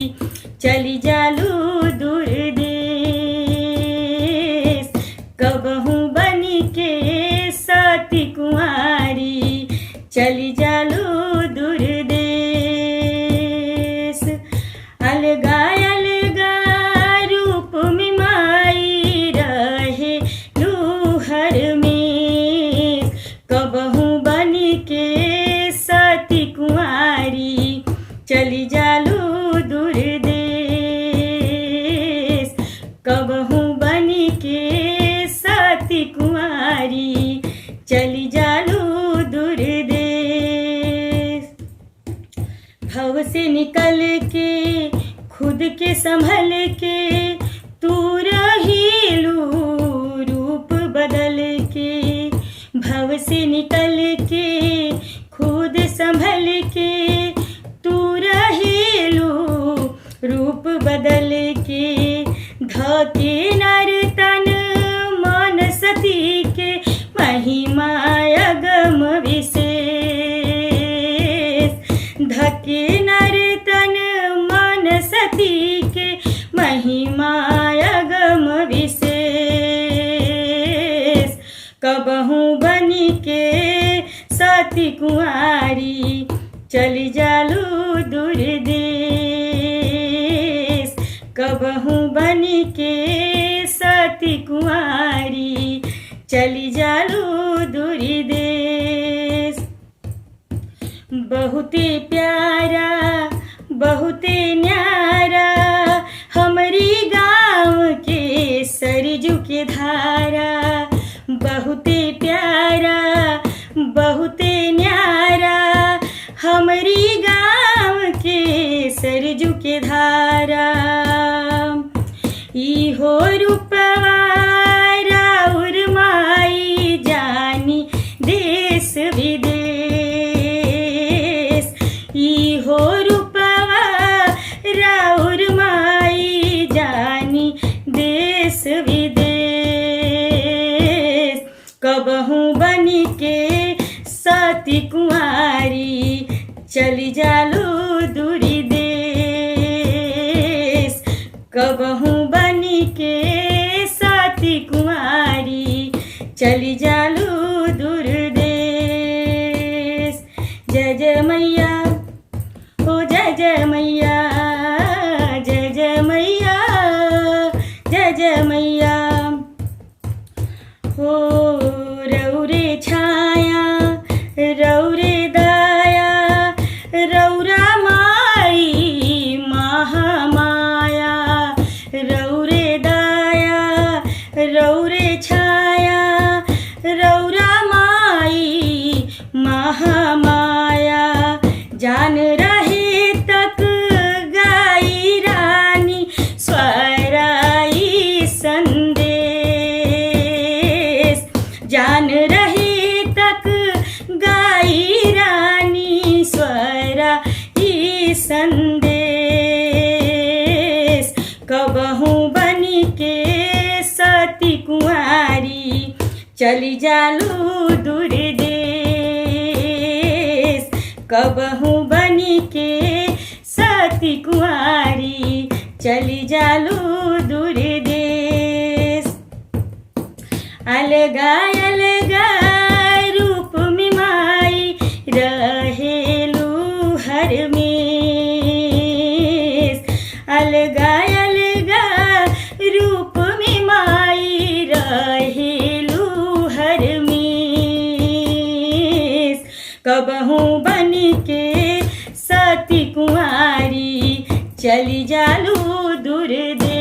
चली जालू दूर देश, कबहू बनी के सती कुंवारी। चली जालू दूर देश, अलगा अलगा रूप में माई रहे लूहर में, कबहू बनी के सती कुंवारी। चली जालू दूर देश, कबहू बनी के सती कुंवारी। चली जालू दूर देश, भव से निकल के खुद के संभल के तू रहीलू रूप बदल के। भव से निकल के खुद संभल के तू रहीलू रूप बदल के। धके नर तन मन सती के महिमा अगम विशेष। धके नर तन मन सती के महिमा अगम विशेष, कबहू बनी के सती कुंवारी। चली जालू दूर देश, कबहू बनी के सती कुंवारी। चली जालू दूर देश, बहुते प्यारा बहुते न्यारा हमरी गाँव के सरजू के धारा। बहुते प्यारा बहुते न्यारा हमरी गाँव के सरजू के धारा। इहो रूपवा राउर माई जानी देश विदेश। इहो रूपवा राउर माई जानी देश विदेश, कबहू बनी के सती कुंवारी। चली जालू दूर देश, कबहू बनी के सती कुंवारी। चली जालू दूर देश। जय जय मैया हो जय जय मैया, जय जय मैया, जय जय मैया हो। रौरे छाया रौरे दाया रौरा माई महामाया। रौरे दाया रौरे छाया रौरा माई महामाया। जान रहे तक गाई रानी स्वराई संदेश। जान रहे तक गाई रानी स्वराई संदेश, कबहू बनी के सती कुंवारी। चली जालू दूर देश, कबहू बनी के सती कुंवारी। चली जालू दूर देश, अलगा अलगा रूप में माई रहेलू हर में। अलगा अलगा रूप में माई रहेलू हर में, कबहू बनी के सती कुंवारी। चली जालू दूर देश।